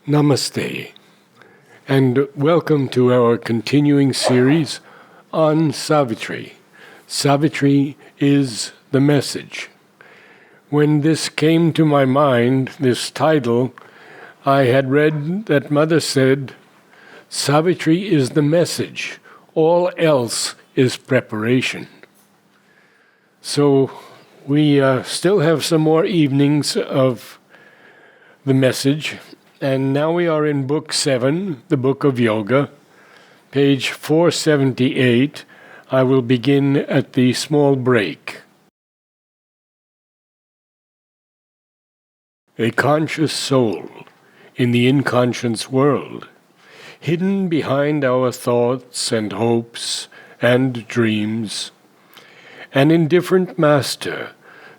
Namaste, and welcome to our continuing series on Savitri. Savitri is the message. When this came to my mind, this title, I had read that Mother said, Savitri is the message, all else is preparation. So we still have some more evenings of the message. And now we are in Book 7, the Book of Yoga, page 478. I will begin at the small break. A conscious soul in the inconscious world, hidden behind our thoughts and hopes and dreams, an indifferent master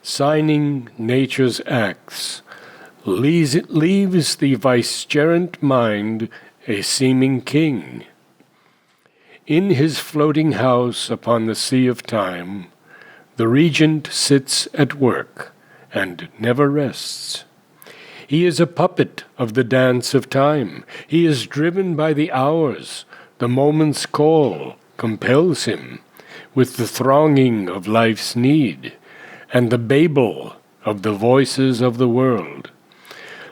signing nature's acts, leaves the vicegerent mind a seeming king. In his floating house upon the sea of time, the regent sits at work and never rests. He is a puppet of the dance of time. He is driven by the hours. The moment's call compels him with the thronging of life's need and the babel of the voices of the world.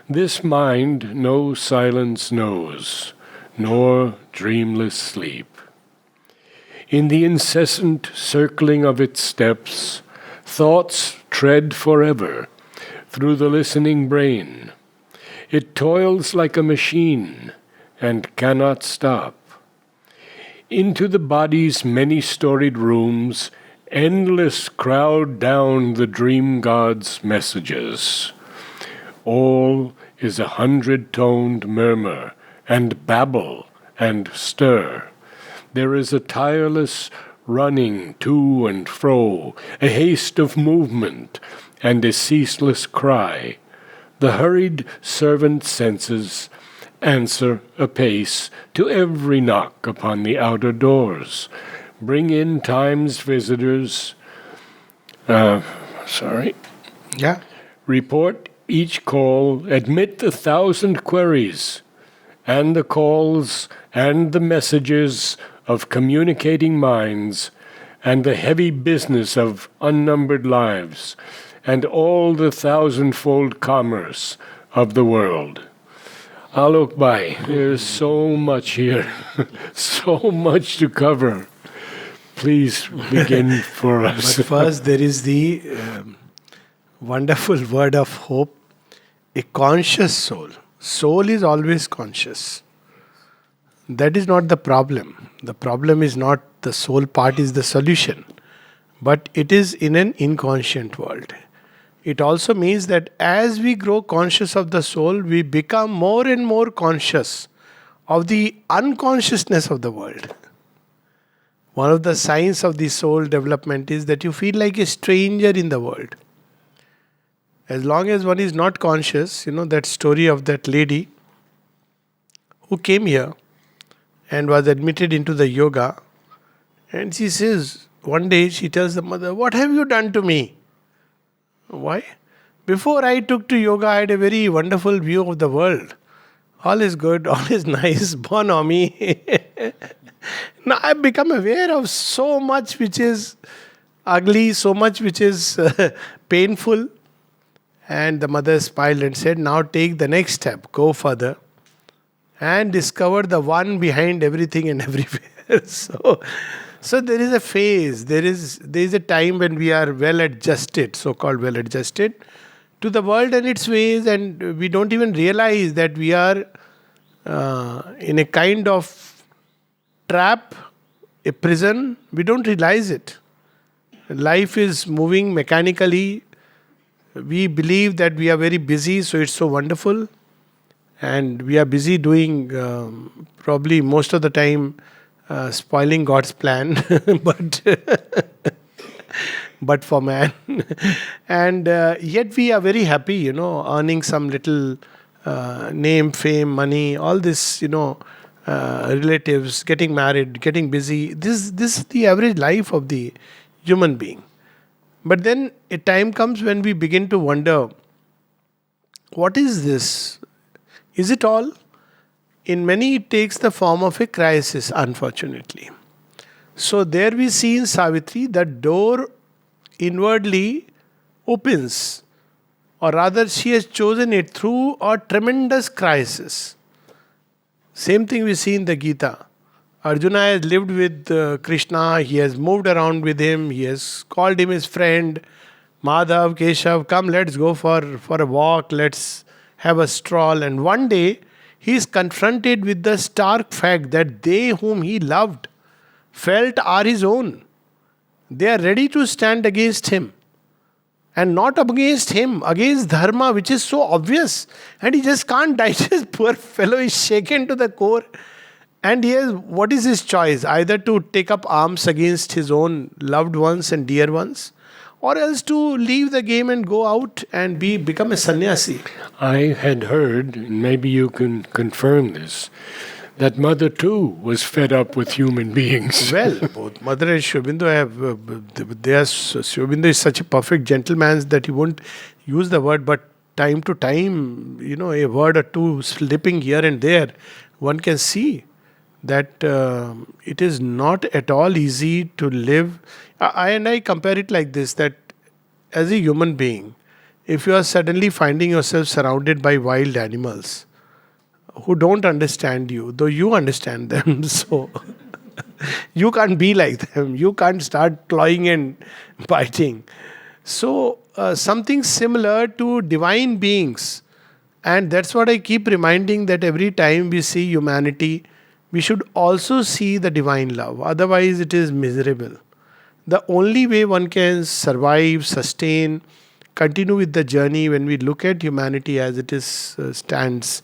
This mind no silence knows, nor dreamless sleep. In the incessant circling of its steps, thoughts tread forever through the listening brain. It toils like a machine and cannot stop. Into the body's many-storied rooms, endless crowd down the dream god's messages. All is a hundred-toned murmur, and babble, and stir. There is a tireless running to and fro, a haste of movement, and a ceaseless cry. The hurried servant senses answer apace to every knock upon the outer doors. Bring in time's visitors. Report each call, admit the 1,000 queries, and the calls and the messages of communicating minds, and the heavy business of unnumbered lives, and all the 1,000-fold commerce of the world. Alok Bhai, there's so much here, so much to cover. Please begin for us. But first, there is the wonderful word of hope, a conscious soul. Soul is always conscious. That is not the problem. The problem is not the soul part is the solution, but it is in an inconscient world. It also means that as we grow conscious of the soul, we become more and more conscious of the unconsciousness of the world. One of the signs of the soul development is that you feel like a stranger in the world. As long as one is not conscious, that story of that lady who came here and was admitted into the yoga, and she says, one day she tells the mother, "What have you done to me?" Why? "Before I took to yoga, I had a very wonderful view of the world. All is good, all is nice, bon ami." Now I've become aware of so much which is ugly, so much which is painful. And the mother smiled and said, "Now take the next step, go further and discover the one behind everything and everywhere." So there is a phase, there is a time when we are well adjusted, so-called well adjusted to the world and its ways, and we don't even realize that we are in a kind of trap, a prison. We don't realize it. Life is moving mechanically. We believe that we are very busy, so it's so wonderful. And we are busy doing, probably most of the time, spoiling God's plan, but for man. And yet we are very happy, earning some little name, fame, money, all this, relatives, getting married, getting busy. This is the average life of the human being. But then a time comes when we begin to wonder, what is this? Is it all? In many, it takes the form of a crisis, unfortunately. So there we see in Savitri the door inwardly opens, or rather, she has chosen it through a tremendous crisis. Same thing we see in the Gita. Arjuna has lived with Krishna, he has moved around with him, he has called him his friend. Madhav, Keshav, come, let's go for a walk, let's have a stroll. And one day, he is confronted with the stark fact that they whom he loved, felt are his own. They are ready to stand against him. And not against him, against dharma, which is so obvious. And he just can't digest. Poor fellow is shaken to the core. And he has, what is his choice? Either to take up arms against his own loved ones and dear ones, or else to leave the game and go out and become a sannyasi. I had heard, and maybe you can confirm this, that mother too was fed up with human beings. Well, both mother and Sri Aurobindo Sri Aurobindo is such a perfect gentleman that he won't use the word, but time to time, a word or two slipping here and there, one can see that it is not at all easy to live. I compare it like this, that as a human being, if you are suddenly finding yourself surrounded by wild animals who don't understand you, though you understand them, so you can't be like them. You can't start clawing and biting. So something similar to divine beings. And that's what I keep reminding, that every time we see humanity, we should also see the divine love. Otherwise, it is miserable. The only way one can survive, sustain, continue with the journey when we look at humanity as it is stands,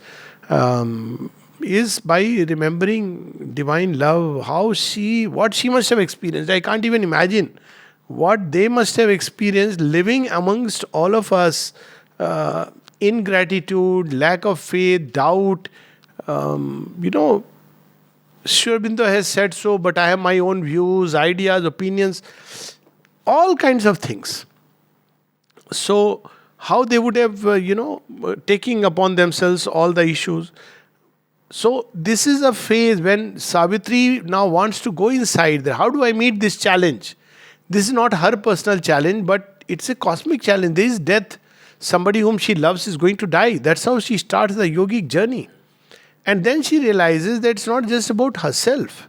is by remembering divine love, what she must have experienced. I can't even imagine what they must have experienced living amongst all of us. Ingratitude, lack of faith, doubt. Sri Aurobindo has said so, but I have my own views, ideas, opinions, all kinds of things. So, how they would have, taking upon themselves all the issues. So, this is a phase when Savitri now wants to go inside there. How do I meet this challenge? This is not her personal challenge, but it's a cosmic challenge. There is death. Somebody whom she loves is going to die. That's how she starts the yogic journey. And then she realizes that it's not just about herself.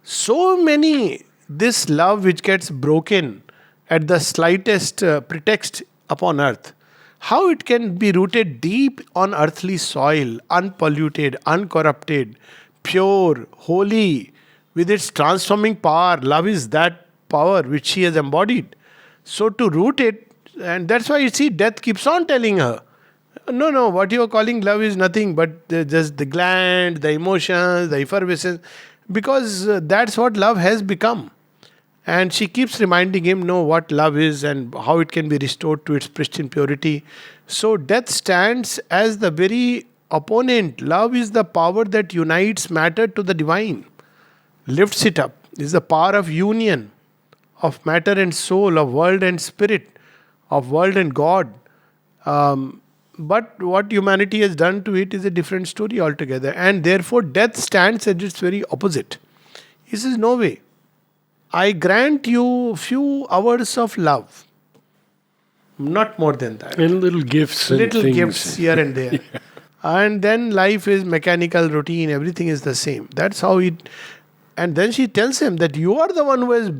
So many, this love which gets broken at the slightest pretext upon earth, how it can be rooted deep on earthly soil, unpolluted, uncorrupted, pure, holy, with its transforming power. Love is that power which she has embodied. So to root it, and that's why you see death keeps on telling her, no, what you are calling love is nothing but just the gland, the emotions, the effervescence, because that's what love has become. And she keeps reminding him, no, what love is and how it can be restored to its pristine purity. So death stands as the very opponent. Love is the power that unites matter to the divine, lifts it up. It is the power of union, of matter and soul, of world and spirit, of world and God. But what humanity has done to it is a different story altogether. And therefore, death stands at its very opposite. He says, no way. I grant you few hours of love. Not more than that. And little gifts and little things. gifts here and there. Yeah. And then life is mechanical, routine, everything is the same. That's how it... And then she tells him that you are the one who has,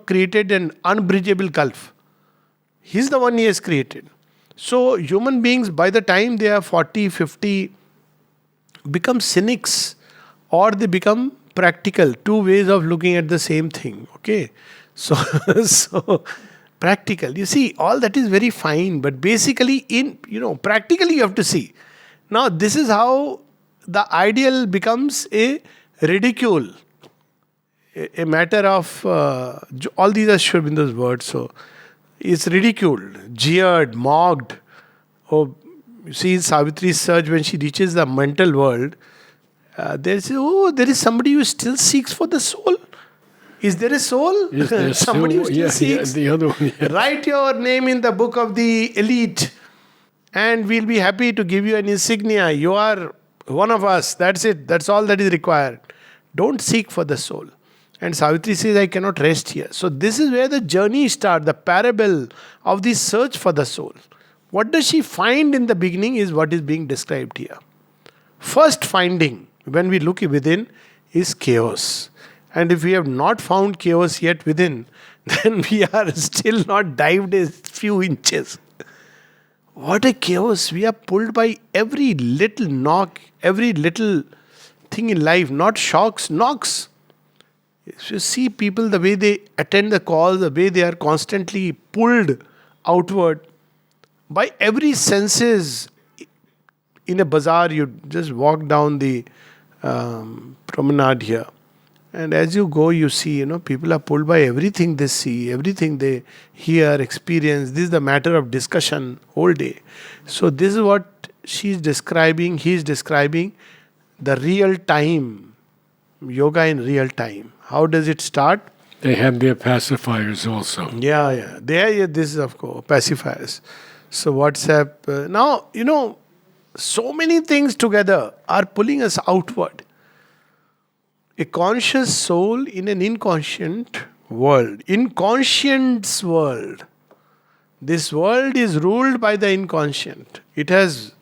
created an unbridgeable gulf. He's the one he has created. So human beings, by the time they are 40, 50, become cynics, or they become practical. Two ways of looking at the same thing. Okay. So practical. You see, all that is very fine, but basically practically you have to see. Now this is how the ideal becomes a ridicule. A matter of, all these are Sri Aurobindo's words, so it's ridiculed, jeered, mocked. Oh, you see Savitri's search when she reaches the mental world, there is somebody who still seeks for the soul. Is there a soul? Somebody who still seeks. The other one. Yeah. Write your name in the book of the elite and we'll be happy to give you an insignia. You are One of us, that's it. That's all that is required. Don't seek for the soul. And Savitri says, I cannot rest here. So this is where the journey starts, the parable of the search for the soul. What does she find in the beginning is what is being described here. First finding, when we look within, is chaos. And if we have not found chaos yet within, then we are still not dived a few inches. What a chaos. We are pulled by every little knock, every little thing in life, not shocks, knocks. If you see people, the way they attend the call, the way they are constantly pulled outward by every senses. In a bazaar, you just walk down the promenade here. And as you go, you see, people are pulled by everything they see, everything they hear, experience. This is the matter of discussion whole day. So this is what she's describing, he's describing the real time, yoga in real time. How does it start? They have their pacifiers also. Yeah. This is, of course, pacifiers. So WhatsApp. Now, so many things together are pulling us outward. A conscious soul in an inconscient world. Inconscient's world. This world is ruled by the inconscient. It has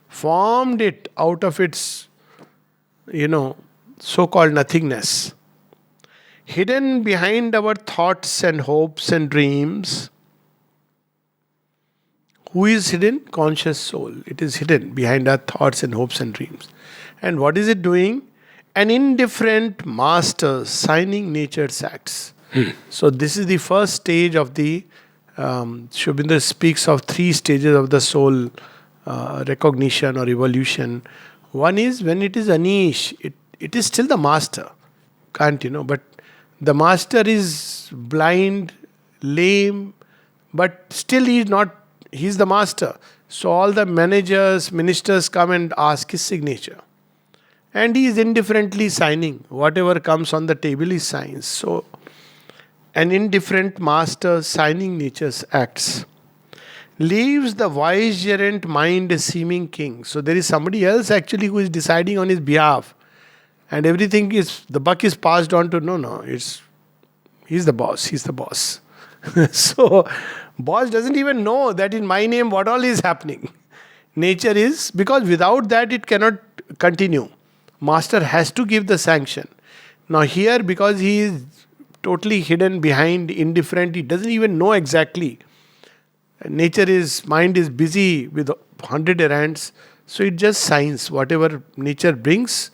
formed it out of its, so-called nothingness. Hidden behind our thoughts and hopes and dreams. Who is hidden? Conscious soul. It is hidden behind our thoughts and hopes and dreams. And what is it doing? An indifferent master signing nature's acts. So this is the first stage of the, Shubindra speaks of 3 stages of the soul recognition or evolution. One is when it is anish, it is still the master. Can't, but the master is blind, lame, but still he's the master. So all the managers, ministers come and ask his signature. And he is indifferently signing. Whatever comes on the table, he signs. So, an indifferent master signing nature's acts leaves the vicegerent mind a seeming king. So, there is somebody else actually who is deciding on his behalf. And everything the buck is passed on to, he's the boss. So, boss doesn't even know that in my name what all is happening. Nature is, because without that it cannot continue. Master has to give the sanction. Now here, because he is totally hidden behind, indifferent, he doesn't even know exactly. Mind is busy with 100 errands, so it just signs whatever nature brings,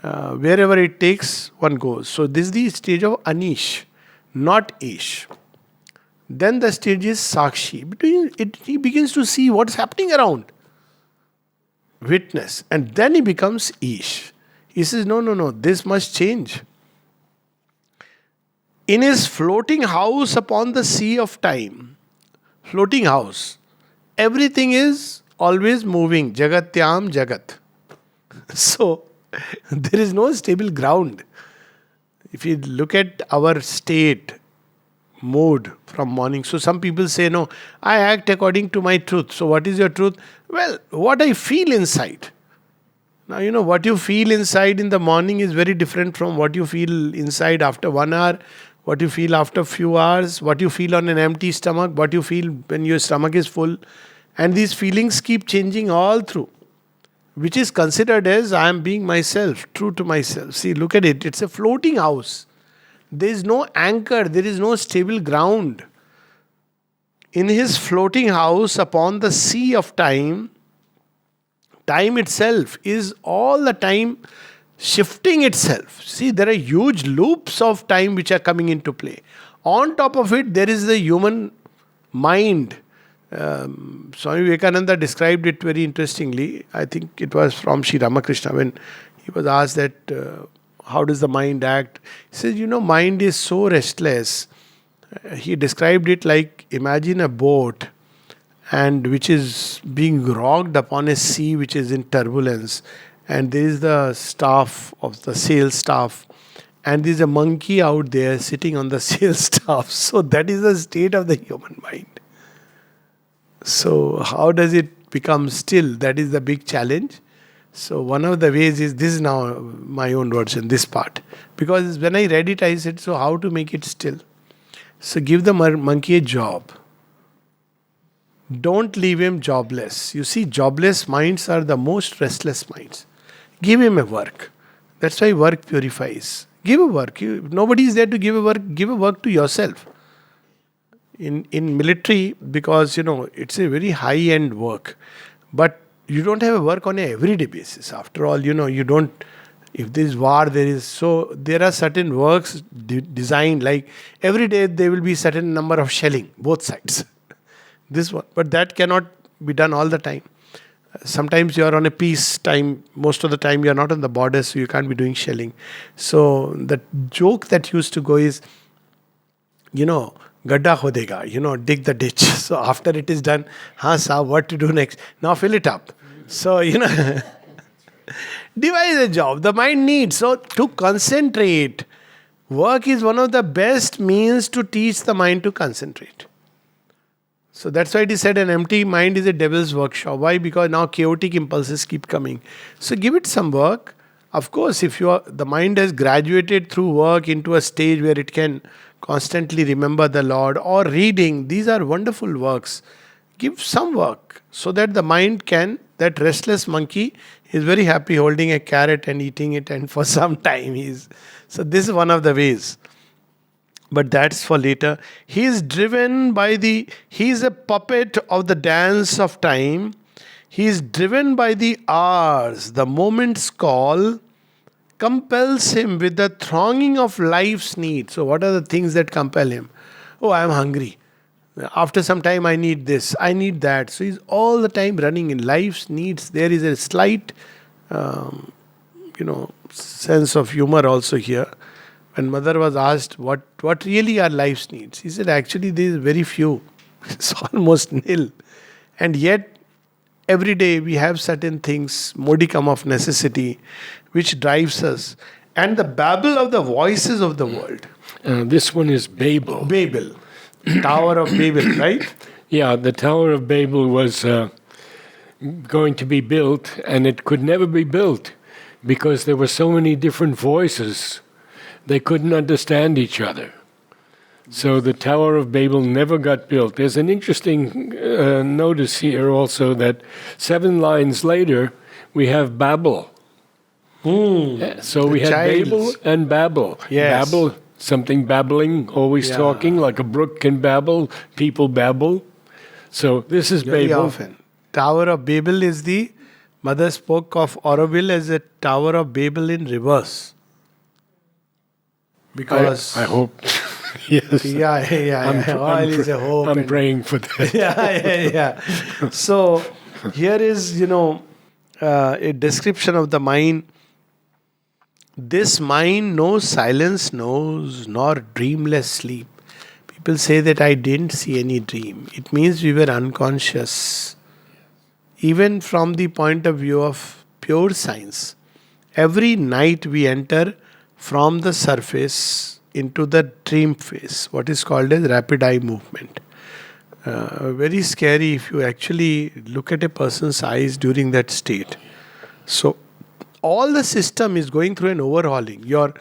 wherever it takes, one goes. So this is the stage of anish, not ish. Then the stage is sakshi. He begins to see what's happening around. Witness. And then he becomes ish. He says, no, this must change. In his floating house upon the sea of time, floating house, everything is always moving. Jagatyam Jagat. So, there is no stable ground. If you look at our state, mood from morning. So some people say, no, I act according to my truth. So what is your truth? Well, what I feel inside. Now, what you feel inside in the morning is very different from what you feel inside after 1 hour, what you feel after a few hours, what you feel on an empty stomach, what you feel when your stomach is full. And these feelings keep changing all through, which is considered as I am being myself, true to myself. See, look at it. It's a floating house. There is no anchor. There is no stable ground. In his floating house upon the sea of time, time itself is all the time shifting itself. See, there are huge loops of time which are coming into play. On top of it, there is the human mind. Swami Vivekananda described it very interestingly. I think it was from Sri Ramakrishna when he was asked that how does the mind act? He says, mind is so restless. He described it like, imagine a boat and which is being rocked upon a sea which is in turbulence, and there is the staff of the sail staff, and there is a monkey out there sitting on the sail staff. So that is the state of the human mind. So how does it become still? That is the big challenge. So one of the ways is this, is now my own version, this part. Because when I read it, I said, so how to make it still? So give the monkey a job. Don't leave him jobless. You see, jobless minds are the most restless minds. Give him a work. That's why work purifies. Give a work. Nobody is there to give a work to yourself. In military, because it's a very high end work, but you don't have a work on a everyday basis. After all, you don't. If there is war, there are certain works designed, like every day there will be certain number of shelling both sides. This one, but that cannot be done all the time. Sometimes you are on a peace time. Most of the time you are not on the border, so you can't be doing shelling. So the joke that used to go is, gadda hodega, dig the ditch. So after it is done, sir, what to do next? Now fill it up. So, devise a job. The mind needs. So to concentrate, work is one of the best means to teach the mind to concentrate. So that's why it is said an empty mind is a devil's workshop. Why? Because now chaotic impulses keep coming. So give it some work. Of course, if the mind has graduated through work into a stage where it can constantly remember the Lord, or reading, these are wonderful works. Give some work so that the mind can, that restless monkey is very happy holding a carrot and eating it, and for some time so this is one of the ways. But that's for later. He is driven by he is a puppet of the dance of time. He is driven by the hours. The moment's call compels him with the thronging of life's needs. So what are the things that compel him? Oh, I am hungry. After some time I need this, I need that. So he's all the time running in life's needs. There is a slight, sense of humor also here. When mother was asked what really are life's needs, he said actually there is very few. It's almost nil. And yet every day we have certain things, modicum of necessity, which drives us. And the babble of the voices of the world. This one is Babel. Babel. Tower of Babel, right? Yeah, the Tower of Babel was going to be built, and it could never be built because there were so many different voices. They couldn't understand each other. So the Tower of Babel never got built. There's an interesting notice here also that 7 lines later we have Babel. So we had Babel and Babel. Yes. Babel, something babbling, always talking, like a brook can babble, people babble. So this is Very Babel. often. Tower of Babel is mother spoke of Auroville as a Tower of Babel in reverse. Because I hope. Yes. Oil is a hope. I'm praying for that. Yeah. So here is, a description of the mind. This mind no silence knows, nor dreamless sleep. People say that I didn't see any dream. It means we were unconscious. Even from the point of view of pure science, every night we enter from the surface into the dream phase, what is called as rapid eye movement. Very scary if you actually look at a person's eyes during that state. So all the system is going through an overhauling. Your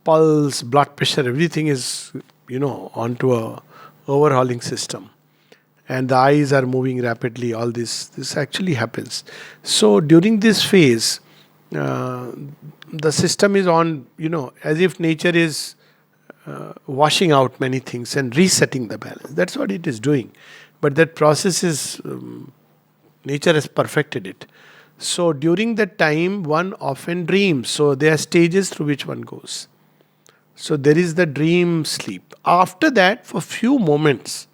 pulse, blood pressure, everything is, onto a overhauling system. And the eyes are moving rapidly. All this actually happens. So during this phase, the system is on, as if nature is washing out many things and resetting the balance. That's what it is doing. But that process is, nature has perfected it. So during that time, one often dreams. So there are stages through which one goes. So there is the dream sleep. After that, for few moments,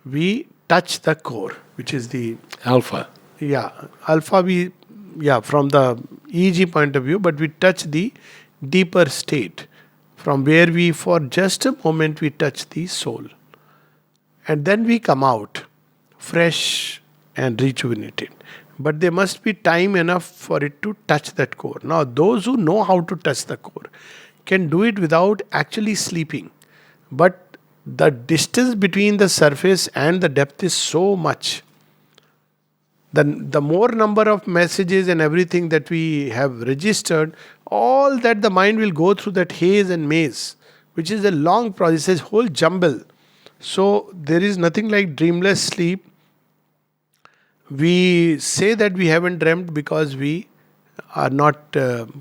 we touch the core, which is the Alpha. Yeah, alpha from the EEG point of view, but we touch the deeper state from where we, for just a moment, we touch the soul. And then we come out fresh and rejuvenated. But there must be time enough for it to touch that core. Now, those who know how to touch the core can do it without actually sleeping. But the distance between the surface and the depth is so much. The more number of messages and everything that we have registered, all that the mind will go through that haze and maze, which is a long process, whole jumble. So there is nothing like dreamless sleep. We say that we haven't dreamt because we are not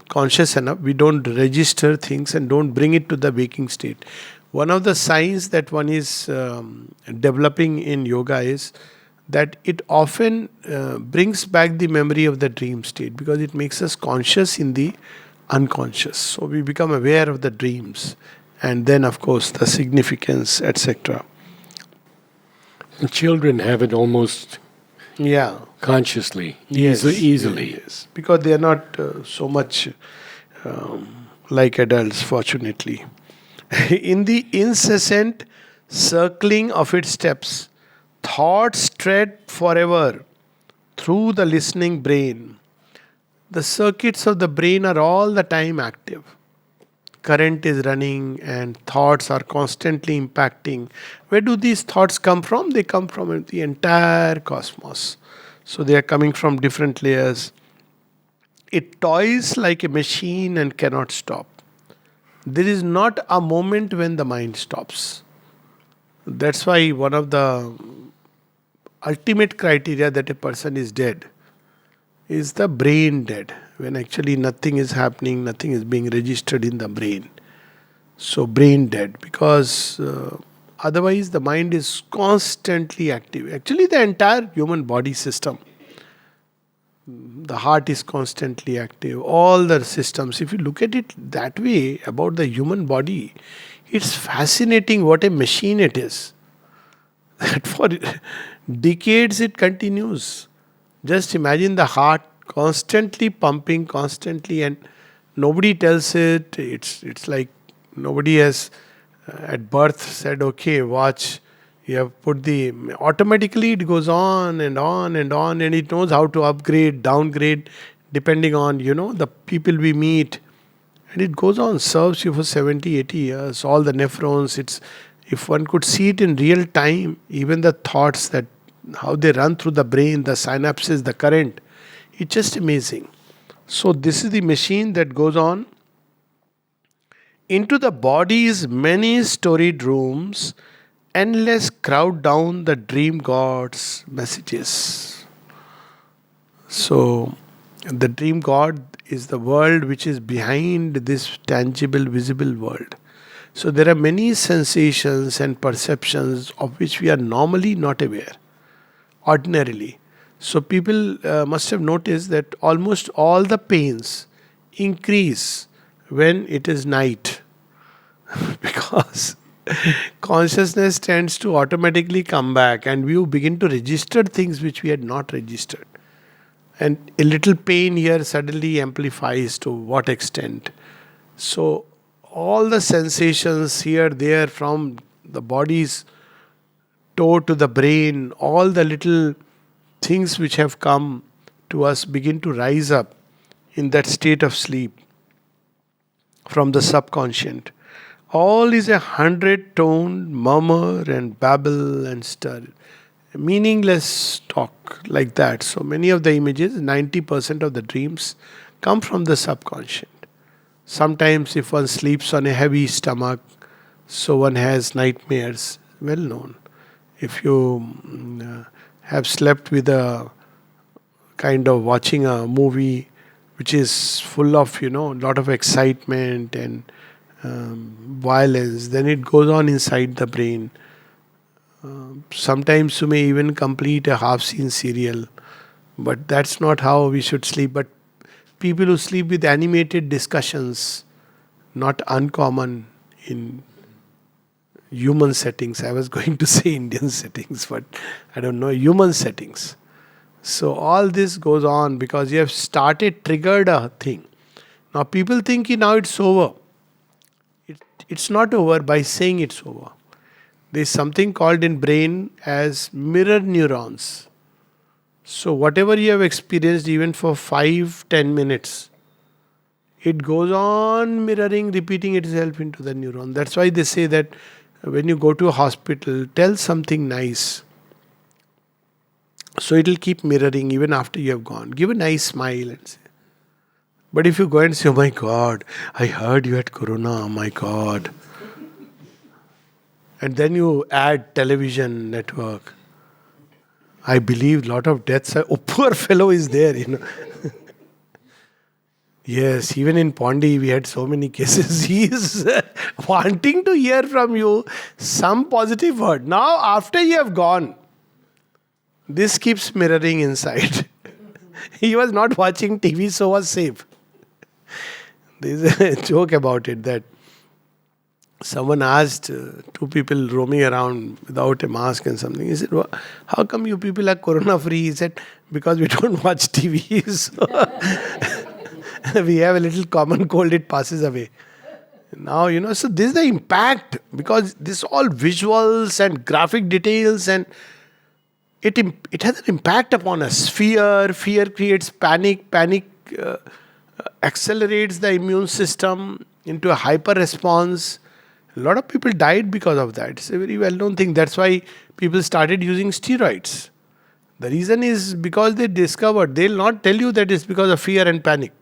conscious enough. We don't register things and don't bring it to the waking state. One of the signs that one is developing in yoga is that it often brings back the memory of the dream state, because it makes us conscious in the unconscious. So we become aware of the dreams, and then, of course, the significance, etc. Children have it almost Yeah. consciously, Yes, easily. yes, because they are not so much like adults, fortunately. In the incessant circling of its steps, thoughts tread forever through the listening brain. The circuits of the brain are all the time active. Current is running and thoughts are constantly impacting. Where do these thoughts come from? They come from the entire cosmos. So they are coming from different layers. It toys like a machine and cannot stop. There is not a moment when the mind stops. That's why one of the ultimate criteria that a person is dead is the brain dead, when actually nothing is happening, nothing is being registered in the brain. So, brain dead, because otherwise the mind is constantly active. Actually, the entire human body system, the heart is constantly active, all the systems. If you look at it that way about the human body, it's fascinating what a machine it is. That for decades it continues. Just imagine the heart constantly pumping, constantly, and nobody tells it. It's like nobody has at birth said, "Okay, watch." You have put the automatically it goes on and on and on, and it knows how to upgrade, downgrade, depending on the people we meet, and it goes on, serves you for 70, 80 years. All the nephrons, it's if one could see it in real time, even the thoughts that how they run through the brain, the synapses, the current, it's just amazing. So this is the machine that goes on into the body's many storied rooms. Endless crowd down the dream god's messages. So the dream god is the world which is behind this tangible, visible world. So there are many sensations and perceptions of which we are normally not aware, ordinarily. So people must have noticed that almost all the pains increase when it is night, because consciousness tends to automatically come back and we begin to register things which we had not registered. And a little pain here suddenly amplifies to what extent. So all the sensations here, there, from the body's toe to the brain, all the little things which have come to us begin to rise up in that state of sleep from the subconscious. All is a hundred-toned murmur and babble and stir. Meaningless talk like that. So many of the images, 90% of the dreams come from the subconscious. Sometimes if one sleeps on a heavy stomach, so one has nightmares, well known. If you have slept with a kind of watching a movie which is full of, lot of excitement and violence, then it goes on inside the brain. Sometimes you may even complete a half-seen serial, but that's not how we should sleep. But people who sleep with animated discussions, not uncommon in human settings. I was going to say Indian settings, but I don't know, human settings. So all this goes on because you have triggered a thing. Now people think now it's over. It's not over by saying it's over. There's something called in brain as mirror neurons. So whatever you have experienced even for 5-10 minutes, it goes on mirroring, repeating itself into the neuron. That's why they say that when you go to a hospital, tell something nice. So it will keep mirroring even after you have gone. Give a nice smile and say. But if you go and say, oh my God, I heard you had corona, oh my God. And then you add television network. I believe a lot of deaths are, oh poor fellow is there. Yes, even in Pandey we had so many cases. He is wanting to hear from you some positive word. Now after you have gone, this keeps mirroring inside. He was not watching TV, so was safe. There is a joke about it that someone asked two people roaming around without a mask and something. He said, how come you people are corona free? He said, because we don't watch TV. So we have a little common cold, it passes away. Now, so this is the impact, because this all visuals and graphic details, and it has an impact upon us. Fear creates panic. Panic accelerates the immune system into a hyper response. A lot of people died because of that. It's a very well-known thing. That's why people started using steroids. The reason is because they discovered, they'll not tell you that it's because of fear and panic.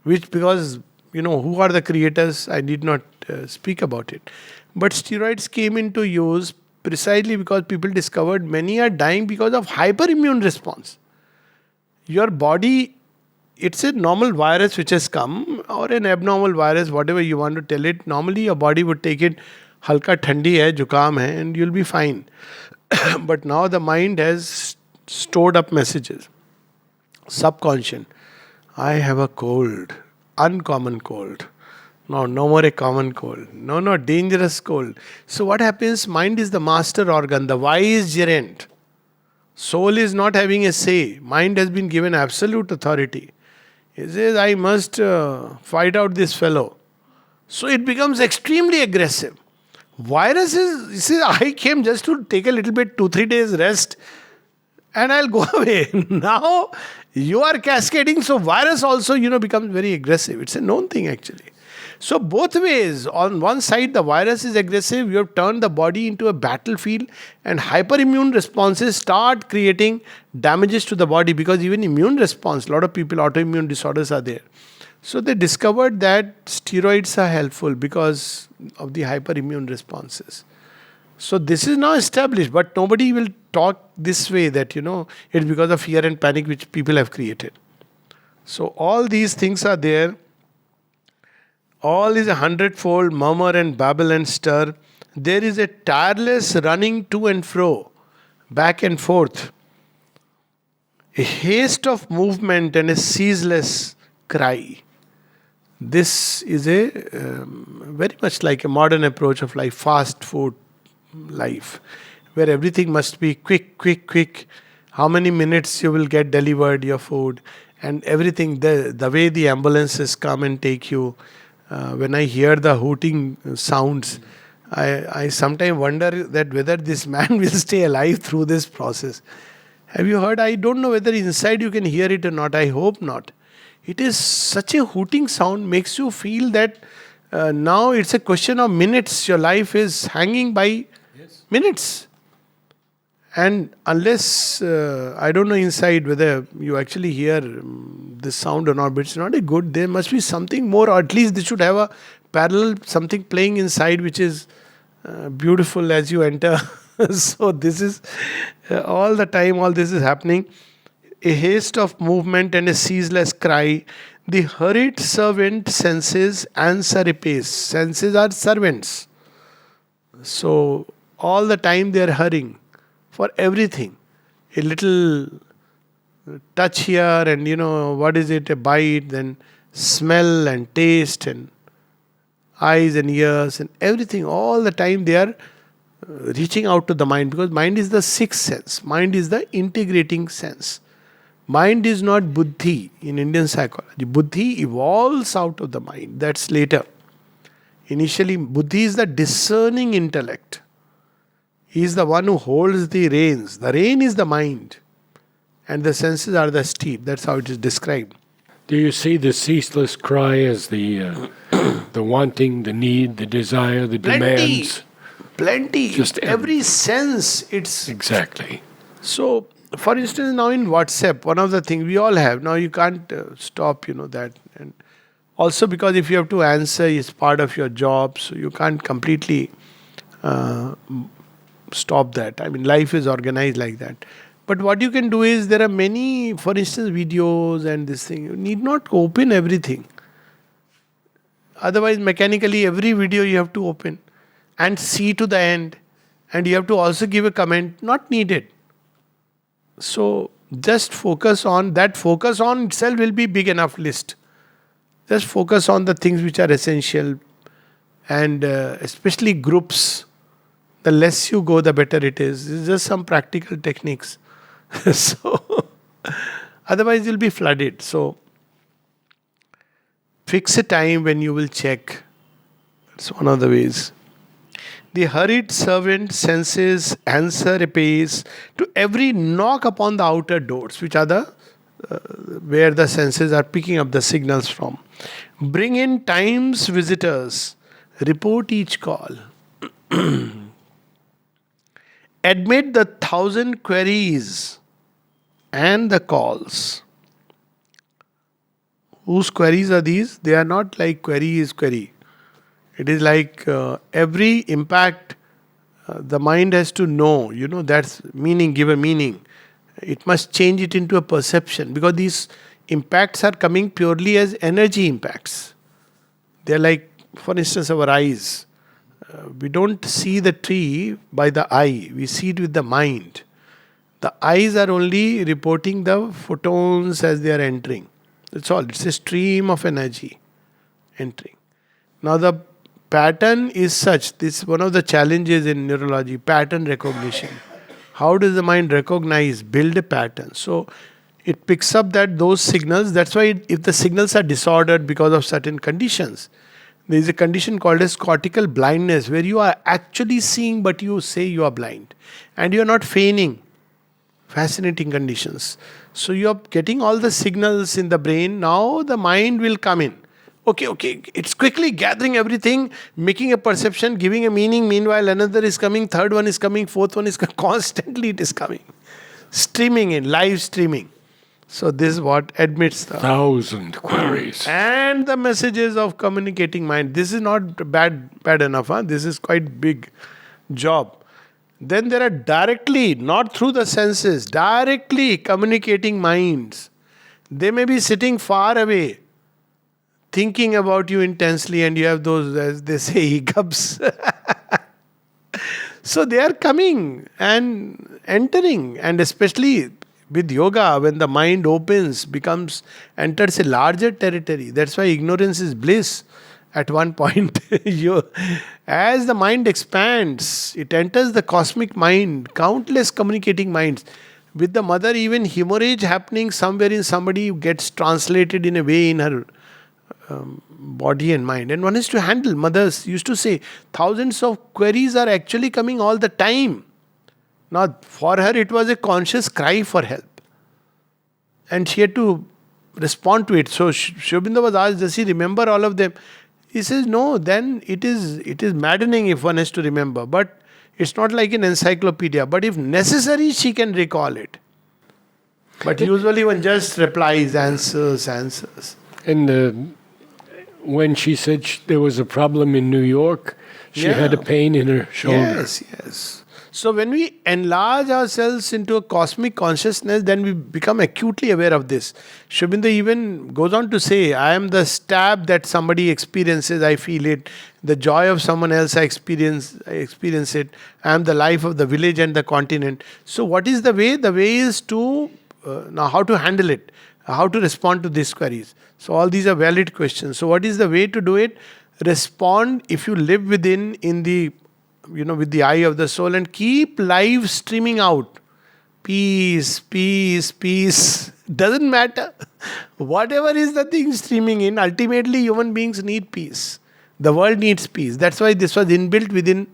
Because, who are the creators? I did not speak about it. But steroids came into use precisely because people discovered many are dying because of hyperimmune response. Your body, it's a normal virus which has come, or an abnormal virus, whatever you want to tell it. Normally your body would take it, halka thandi hai, jukam hai, and you'll be fine. But now the mind has stored up messages. Subconscious. I have a cold, uncommon cold. No more a common cold. No, dangerous cold. So what happens? Mind is the master organ, the vicegerent. Soul is not having a say. Mind has been given absolute authority. He says, I must fight out this fellow. So it becomes extremely aggressive. Viruses, he says, I came just to take a little bit, 2-3 days rest, and I'll go away. Now you are cascading, so virus also, becomes very aggressive. It's a known thing actually. So both ways, on one side the virus is aggressive, you have turned the body into a battlefield, and hyperimmune responses start creating damages to the body, because even immune response, a lot of people, autoimmune disorders are there. So they discovered that steroids are helpful because of the hyperimmune responses. So this is now established, but nobody will talk this way that, it's because of fear and panic which people have created. So all these things are there. All is 100-fold murmur and babble and stir. There is a tireless running to and fro, back and forth. A haste of movement and a ceaseless cry. This is a very much like a modern approach of life, fast food life, where everything must be quick. How many minutes you will get delivered your food, and everything, the way the ambulances come and take you. When I hear the hooting sounds, I sometimes wonder that whether this man will stay alive through this process. Have you heard? I don't know whether inside you can hear it or not. I hope not. It is such a hooting sound, makes you feel that now it's a question of minutes. Your life is hanging by minutes. And unless, I don't know inside whether you actually hear this sound or not, but it's not a good, there must be something more, or at least they should have a parallel, something playing inside which is beautiful as you enter. So this is all the time, all this is happening. A haste of movement and a ceaseless cry. The hurried servant senses answer apace. Senses are servants. So all the time they are hurrying for everything. A little touch here, and what is it, a bite, then smell and taste and eyes and ears and everything. All the time they are reaching out to the mind, because mind is the sixth sense. Mind is the integrating sense. Mind is not buddhi in Indian psychology. Buddhi evolves out of the mind. That's later. Initially, buddhi is the discerning intellect. He is the one who holds the reins. The rein is the mind. And the senses are the steed. That's how it is described. Do you see the ceaseless cry as the wanting, the need, the desire, the demands? Plenty. Just every sense. It's exactly. so For instance, now in WhatsApp, one of the things we all have, now you can't stop, that. And also because if you have to answer, it's part of your job, so you can't completely uh, stop that. I mean, life is organized like that. But what you can do is there are many, for instance, videos and this thing. You need not open everything. Otherwise, mechanically, every video you have to open and see to the end. And you have to also give a comment, not needed. So just focus on that. Focus on itself will be big enough list. Just focus on the things which are essential, and especially groups. The less you go, the better it is. It's just some practical techniques. So otherwise you'll be flooded. So fix a time when you will check. That's one of the ways. The hurried servant senses answer apace to every knock upon the outer doors, which are the where the senses are picking up the signals from. Bring in time's visitors, report each call. Admit the thousand queries and the calls. Whose queries are these? They are not like query is query. It is like every impact the mind has to know, that's meaning, give a meaning. It must change it into a perception, because these impacts are coming purely as energy impacts. They're like, for instance, our eyes. We don't see the tree by the eye, we see it with the mind. The eyes are only reporting the photons as they are entering. That's all. It's a stream of energy entering. Now the pattern is such, this is one of the challenges in neurology, pattern recognition. How does the mind recognize, build a pattern? So it picks up those signals. That's why if the signals are disordered because of certain conditions, there is a condition called as cortical blindness, where you are actually seeing but you say you are blind. And you are not feigning. Fascinating conditions. So you are getting all the signals in the brain. Now the mind will come in. Okay, it's quickly gathering everything, making a perception, giving a meaning. Meanwhile, another is coming, third one is coming, fourth one is coming. Constantly it is coming. Streaming in, live streaming. So this is what admits the thousand queries. And the messages of communicating mind. This is not bad enough. This is quite big job. Then there are directly, not through the senses, directly communicating minds. They may be sitting far away, thinking about you intensely, and you have those, as they say, hiccups. So they are coming and entering, and especially with yoga, when the mind opens, enters a larger territory. That's why ignorance is bliss. At one point, as the mind expands, it enters the cosmic mind, countless communicating minds. With the mother, even hemorrhage happening somewhere in somebody gets translated in a way in her body and mind. And one is to handle. Mothers used to say, thousands of queries are actually coming all the time. Now, for her, it was a conscious cry for help. And she had to respond to it. So, Sri Aurobindo was asked, does he remember all of them? He says, no, then it is maddening if one has to remember. But it's not like an encyclopedia. But if necessary, she can recall it. But usually one just replies, answers. And when she said there was a problem in New York, she had a pain in her shoulder. Yes. So when we enlarge ourselves into a cosmic consciousness, then we become acutely aware of this. Sri Aurobindo even goes on to say, I am the stab that somebody experiences, I feel it. The joy of someone else, I experience it. I am the life of the village and the continent. So what is the way? The way is to, now how to handle it, how to respond to these queries. So all these are valid questions. So what is the way to do it? Respond if you live within, in the with the eye of the soul, and keep live streaming out. Peace. Doesn't matter. Whatever is the thing streaming in, ultimately human beings need peace. The world needs peace. That's why this was inbuilt within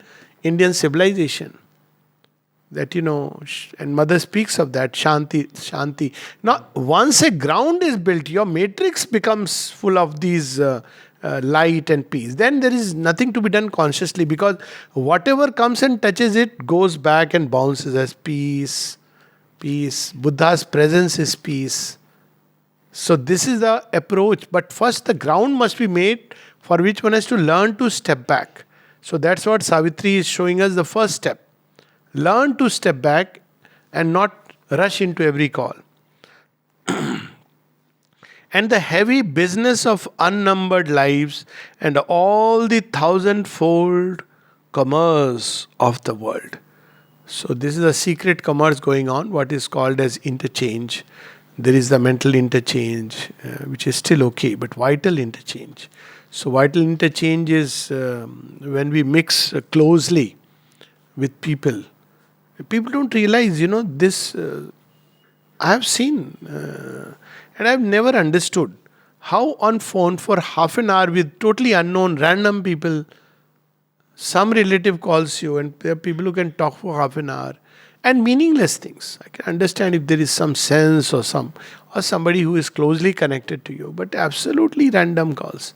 Indian civilization. That, and Mother speaks of that, Shanti. Now, once a ground is built, your matrix becomes full of these light and peace. Then there is nothing to be done consciously, because whatever comes and touches it goes back and bounces as peace. Peace. Buddha's presence is peace. So this is the approach. But first the ground must be made for which one has to learn to step back. So that's what Savitri is showing us, the first step. Learn to step back and not rush into every call. And the heavy business of unnumbered lives and all the thousandfold commerce of the world. So this is a secret commerce going on, what is called as interchange. There is the mental interchange, which is still okay, but vital interchange. So vital interchange is when we mix closely with people. People don't realize, this. I have seen, and I've never understood how on phone for half an hour with totally unknown, random people. Some relative calls you, and there are people who can talk for half an hour, and meaningless things. I can understand if there is some sense or somebody who is closely connected to you, but absolutely random calls,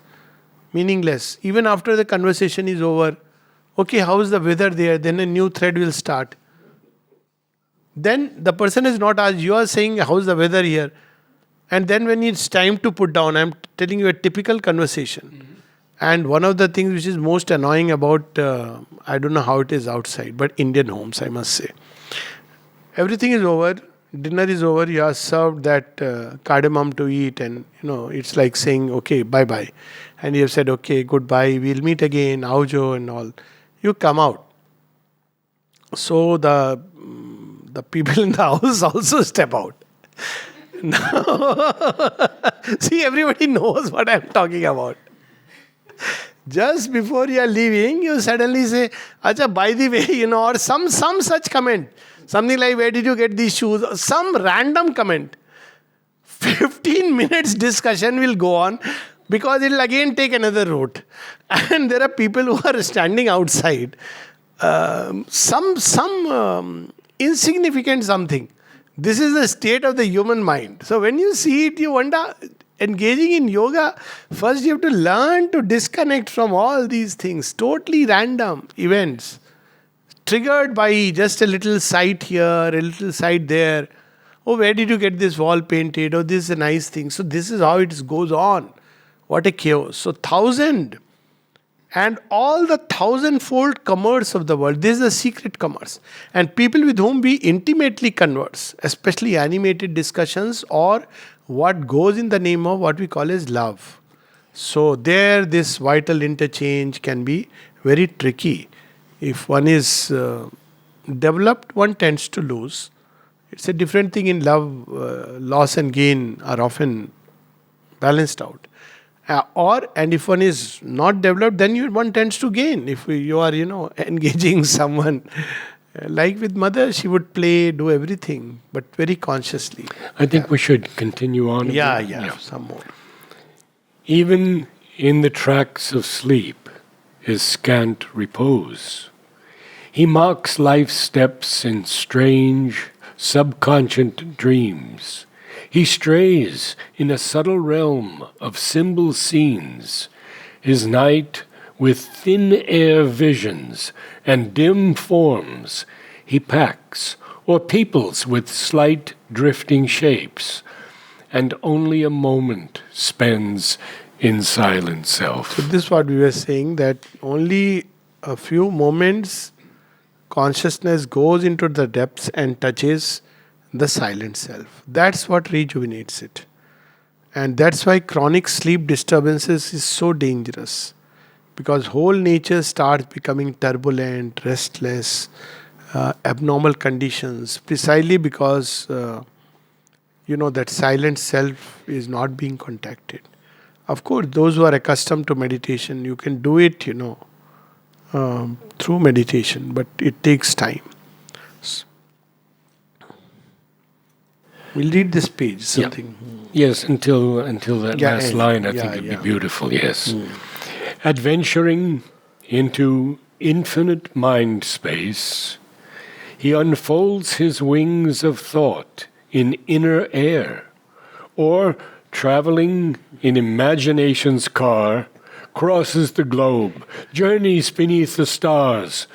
meaningless. Even after the conversation is over, okay, how is the weather there? Then a new thread will start. Then the person is not asked, you are saying, how's the weather here? And then when it's time to put down, I'm telling you a typical conversation. Mm-hmm. And one of the things which is most annoying about, I don't know how it is outside, but Indian homes, I must say. Everything is over, dinner is over, you are served that cardamom to eat, and it's like saying, okay, bye-bye. And you have said, okay, goodbye, we'll meet again, aujo and all. You come out. So the people in the house also step out. See, everybody knows what I'm talking about. Just before you are leaving, you suddenly say, Acha, by the way, or some such comment. Something like, where did you get these shoes? Some random comment. 15 minutes discussion will go on because it will again take another route. And there are people who are standing outside. Some insignificant something. This is the state of the human mind. So when you see it, you wonder, engaging in yoga, first you have to learn to disconnect from all these things, totally random events, triggered by just a little sight here, a little sight there. Oh, where did you get this wall painted? Oh, this is a nice thing. So this is how it goes on. What a chaos. So 1,000 and all the thousandfold commerce of the world. This is the secret commerce. And people with whom we intimately converse, especially animated discussions or what goes in the name of what we call as love. So there, this vital interchange can be very tricky. If one is developed, one tends to lose. It's a different thing in love. Loss and gain are often balanced out. And if one is not developed, then one tends to gain. If you are, engaging someone, like with mother, she would play, do everything, but very consciously. I think we should continue on. Yeah, some more. Even in the tracks of sleep is scant repose. He marks life's steps in strange, subconscious dreams. He strays in a subtle realm of symbol scenes. His night with thin air visions and dim forms he packs, or peoples with slight drifting shapes, and only a moment spends in silent self. So this is what we were saying, that only a few moments consciousness goes into the depths and touches the silent self. That's what rejuvenates it. And that's why chronic sleep disturbances is so dangerous. Because whole nature starts becoming turbulent, restless, abnormal conditions, precisely because, that silent self is not being contacted. Of course, those who are accustomed to meditation, you can do it, through meditation, but it takes time. We'll read this page, something. Yeah. Yes, until that last line, I think it'd be beautiful, yes. Adventuring into infinite mind space, he unfolds his wings of thought in inner air, or traveling in imagination's car, crosses the globe, journeys beneath the stars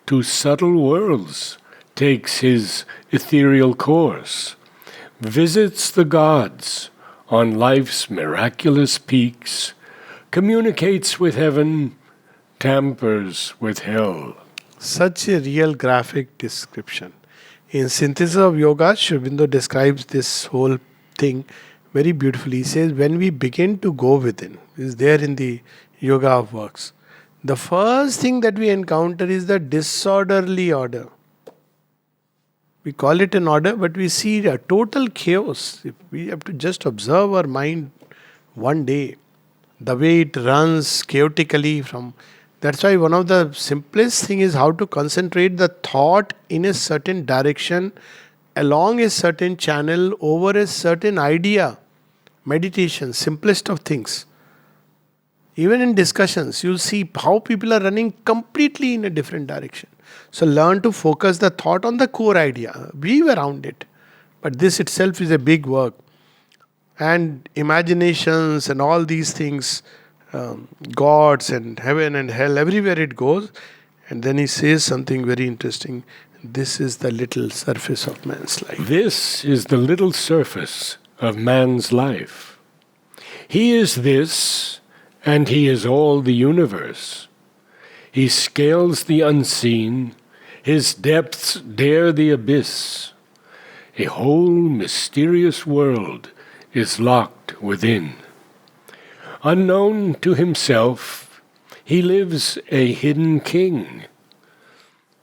to subtle worlds, takes his ethereal course, visits the gods on life's miraculous peaks, communicates with heaven, tampers with hell. Such a real graphic description. In Synthesis of Yoga, Sri Aurobindo describes this whole thing very beautifully. He says, when we begin to go within, is there in the Yoga of Works, the first thing that we encounter is the disorderly order. We call it an order, but we see a total chaos. If we have to just observe our mind one day, the way it runs chaotically from. That's why one of the simplest thing is how to concentrate the thought in a certain direction, along a certain channel, over a certain idea. Meditation, simplest of things. Even in discussions, you'll see how people are running completely in a different direction. So learn to focus the thought on the core idea. Weave around it. But this itself is a big work. And imaginations and all these things, gods and heaven and hell, everywhere it goes. And then he says something very interesting. This is the little surface of man's life. This is the little surface of man's life. He is this, and he is all the universe. He scales the unseen, his depths dare the abyss. A whole mysterious world is locked within. Unknown to himself, he lives a hidden king.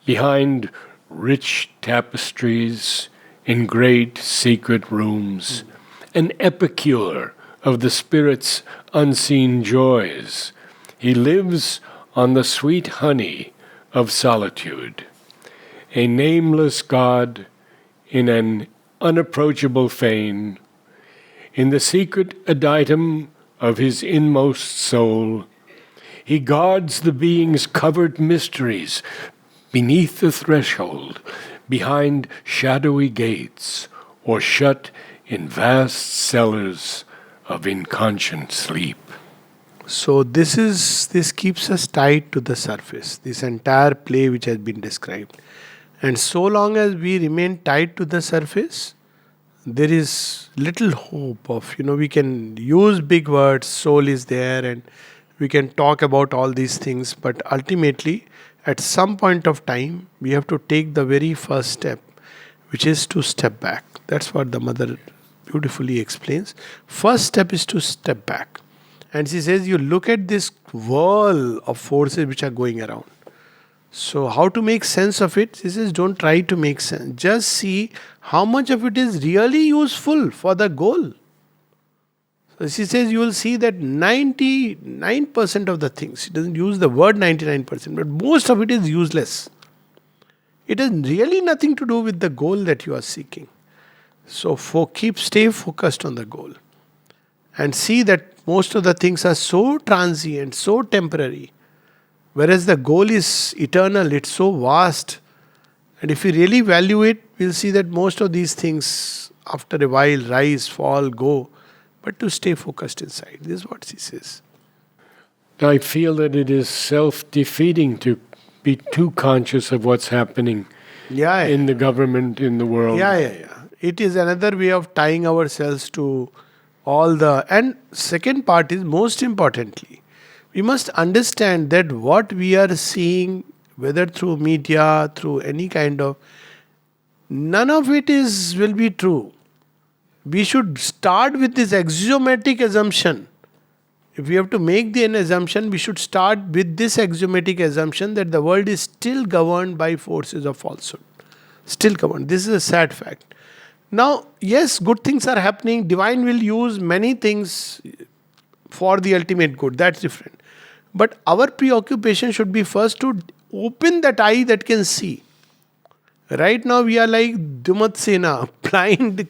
Behind rich tapestries, in great secret rooms, an epicure of the spirit's unseen joys, he lives on the sweet honey of solitude. A nameless God in an unapproachable fane, in the secret adytum of his inmost soul, he guards the being's covered mysteries beneath the threshold, behind shadowy gates, or shut in vast cellars of inconscient sleep. So this keeps us tied to the surface, this entire play which has been described. And so long as we remain tied to the surface, there is little hope of, we can use big words, soul is there, and we can talk about all these things, but ultimately, at some point of time, we have to take the very first step, which is to step back. That's what the mother beautifully explains. First step is to step back. And she says, you look at this whirl of forces which are going around. So how to make sense of it? She says, don't try to make sense. Just see how much of it is really useful for the goal. So she says, you will see that 99% of the things, she doesn't use the word 99%, but most of it is useless. It has really nothing to do with the goal that you are seeking. So stay focused on the goal. And see that most of the things are so transient, so temporary. Whereas the goal is eternal, it's so vast. And if we really value it, we'll see that most of these things, after a while, rise, fall, go. But to stay focused inside. This is what she says. I feel that it is self-defeating to be too conscious of what's happening in the government, in the world. It is another way of tying ourselves to all the... And second part is, most importantly, we must understand that what we are seeing, whether through media, through any kind of... None of it will be true. We should start with this axiomatic assumption. If we have to make an assumption, we should start with this axiomatic assumption that the world is still governed by forces of falsehood. Still governed. This is a sad fact. Now, yes, good things are happening. Divine will use many things for the ultimate good. That's different. But our preoccupation should be first to open that eye that can see. Right now we are like Dumat Sena, blind.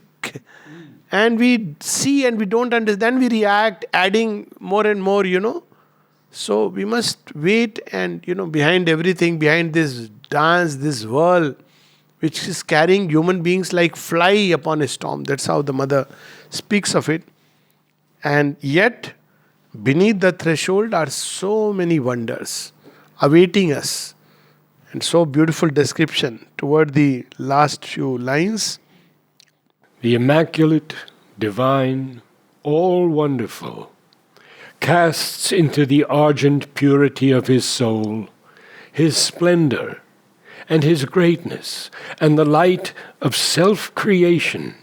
And we see and we don't understand. We react, adding more and more, So we must wait and, behind everything, behind this dance, this whirl, which is carrying human beings like fly upon a storm. That's how the mother speaks of it. And yet, beneath the threshold are so many wonders awaiting us. And so beautiful description toward the last few lines. The immaculate, divine, all wonderful, casts into the argent purity of his soul his splendor and his greatness and the light of self-creation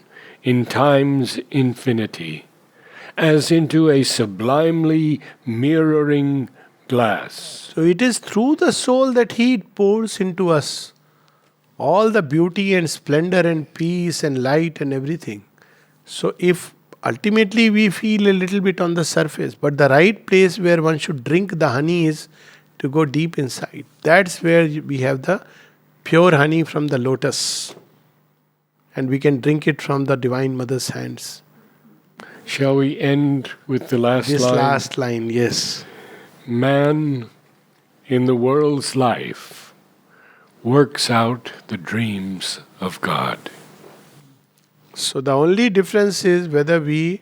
in time's infinity, as into a sublimely mirroring glass. So it is through the soul that he pours into us all the beauty and splendor and peace and light and everything. So if ultimately we feel a little bit on the surface, but the right place where one should drink the honey is to go deep inside. That's where we have the pure honey from the lotus. And we can drink it from the Divine Mother's hands. Shall we end with the last line? This last line, yes. Man in the world's life works out the dreams of God. So the only difference is whether we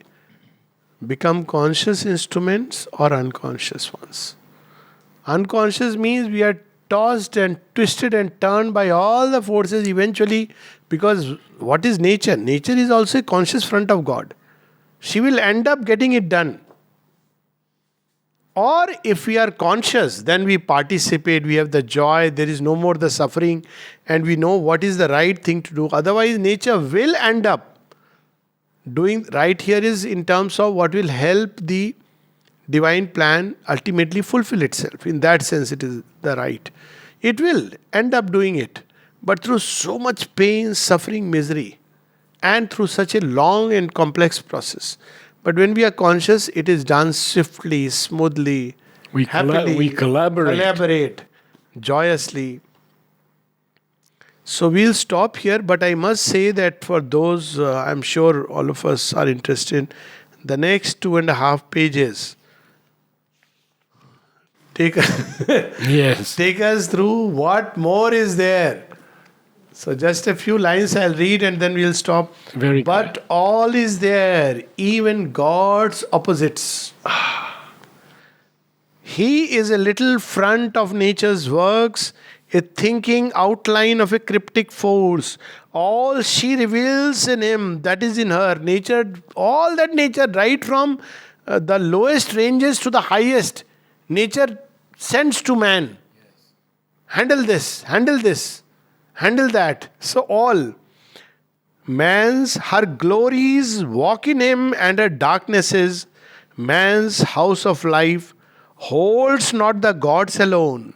become conscious instruments or unconscious ones. Unconscious means we are tossed and twisted and turned by all the forces eventually, because what is nature? Nature is also a conscious front of God. She will end up getting it done. Or if we are conscious, then we participate, we have the joy, there is no more the suffering, and we know what is the right thing to do. Otherwise, nature will end up doing right. Here is in terms of what will help the divine plan ultimately fulfill itself. In that sense, it is the right. It will end up doing it, but through so much pain, suffering, misery, and through such a long and complex process. But when we are conscious, it is done swiftly, smoothly, happily. We collaborate joyously. So we'll stop here, but I must say that for those, I'm sure all of us are interested, the next 2.5 pages take us through what more is there. So just a few lines I'll read and then we'll stop. Very but good. All is there, even God's opposites. He is a little front of nature's works, a thinking outline of a cryptic force. All she reveals in him, that is in her. Nature, all that nature, right from the lowest ranges to the highest, nature sends to man. Handle this, handle that. So all her glories walk in him, and her darknesses, man's house of life, holds not the gods alone.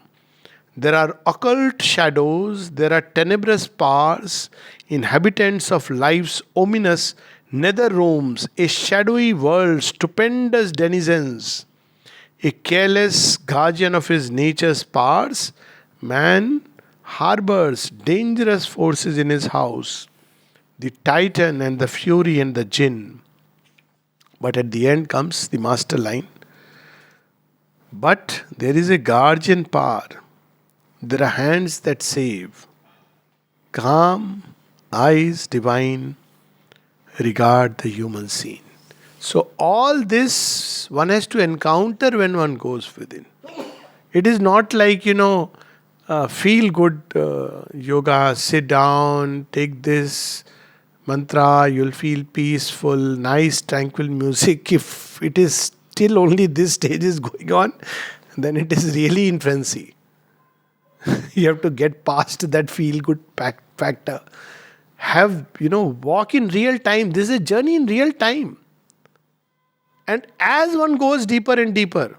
There are occult shadows, there are tenebrous powers, inhabitants of life's ominous nether rooms, a shadowy world, stupendous denizens. A careless guardian of his nature's powers, man harbors dangerous forces in his house, the titan and the fury and the jinn. But at the end comes the master line. But there is a guardian power. There are hands that save. Calm, eyes divine, regard the human scene. So all this one has to encounter when one goes within. It is not like, feel good yoga, sit down, take this mantra, you'll feel peaceful, nice, tranquil music. If it is still only this stage is going on, then it is really in frenzy. You have to get past that feel good factor. Walk in real time. This is a journey in real time. And as one goes deeper and deeper,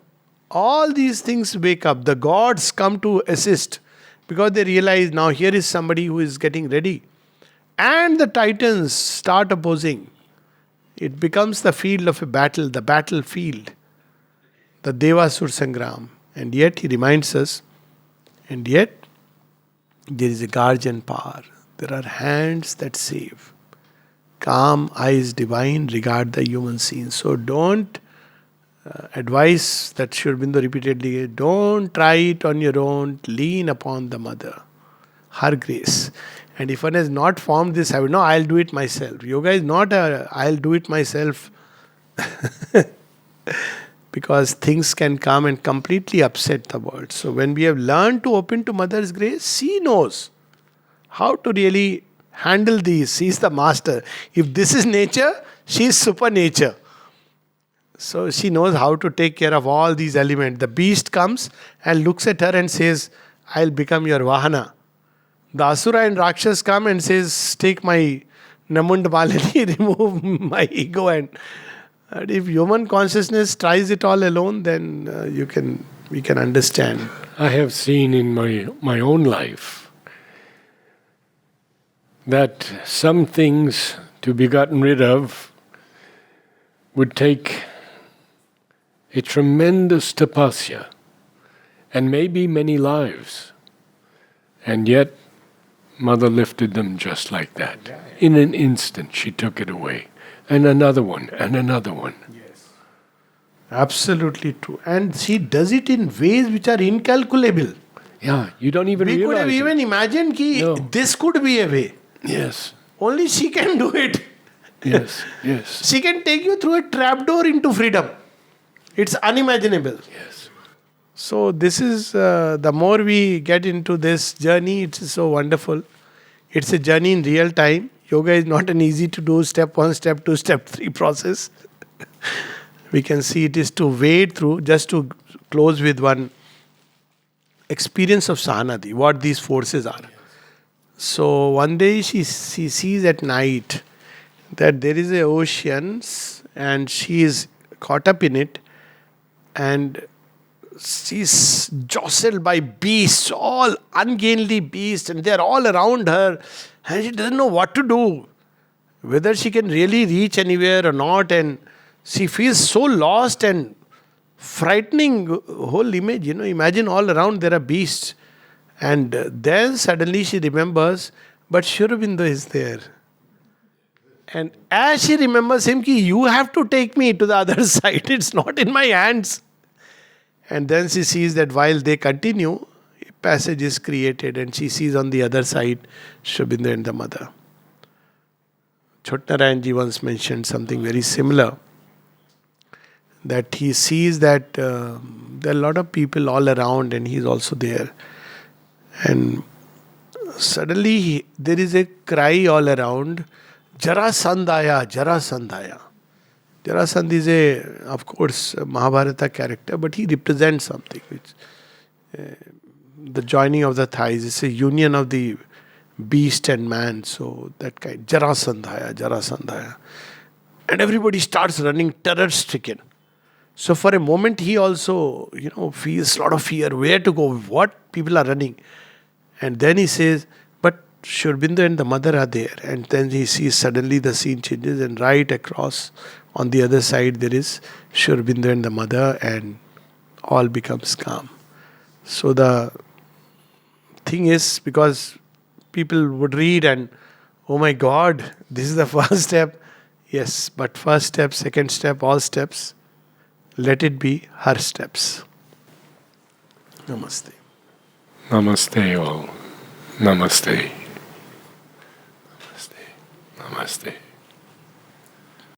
all these things wake up. The gods come to assist because they realize now here is somebody who is getting ready. And the titans start opposing. It becomes the field of a battle, the battlefield, the Devasur Sangram. And yet he reminds us, and yet there is a guardian power. There are hands that save. Calm, eyes divine, regard the human scene. So don't advise that Sri Aurobindo repeatedly, don't try it on your own, lean upon the mother, her grace. And if one has not formed this habit, no, I'll do it myself. Yoga is not I'll do it myself because things can come and completely upset the world. So when we have learned to open to Mother's grace, she knows how to really handle these. She is the master. If this is nature, she is super nature. So she knows how to take care of all these elements. The beast comes and looks at her and says, I'll become your Vahana. The Asura and Rakshas come and says, take my Namund Malini, remove my ego. And if human consciousness tries it all alone, then we can understand. I have seen in my own life that some things to be gotten rid of would take a tremendous tapasya and maybe many lives. And yet, Mother lifted them just like that. In an instant, she took it away. And another one, and another one. Yes. Absolutely true. And she does it in ways which are incalculable. Yeah, you don't even We realize could have it. even imagined that this could be a way. Yes, Only she can do it. yes, yes, She can take you through a trapdoor into freedom. It's unimaginable. yes. So this is, the more we get into this journey, it's so wonderful. It's a journey in real time. Yoga is not an easy to do step 1, step 2, step 3 process. We can see it is to wade through. Just to close with one experience of Sahanadi, what these forces are. So one day she sees at night that there is an ocean and she is caught up in it, and she's jostled by beasts, all ungainly beasts, and they're all around her, and she doesn't know what to do, whether she can really reach anywhere or not, and she feels so lost and frightening whole image. Imagine all around there are beasts, and then suddenly she remembers, but Sri Aurobindo is there. And as she remembers him, you have to take me to the other side, it's not in my hands. And then she sees that while they continue, a passage is created, and she sees on the other side Sri Aurobindo and the mother. Chotnarayanji once mentioned something very similar, that he sees that there are a lot of people all around and he is also there. And suddenly there is a cry all around, Jarasandhaya, Jarasandhaya. Jarasandh is of course, a Mahabharata character, but he represents something. The joining of the thighs. It's a union of the beast and man. So that kind, Jarasandhaya, Jarasandhaya. And everybody starts running terror-stricken. So for a moment he also, feels a lot of fear. Where to go? What? People are running. And then he says, but Sri Aurobindo and the mother are there. And then he sees suddenly the scene changes, and right across on the other side there is Sri Aurobindo and the mother, and all becomes calm. So the thing is, because people would read and, oh my God, this is the first step. Yes, but first step, second step, all steps, let it be her steps. Namaste. Namaste all. Namaste. Namaste. Namaste.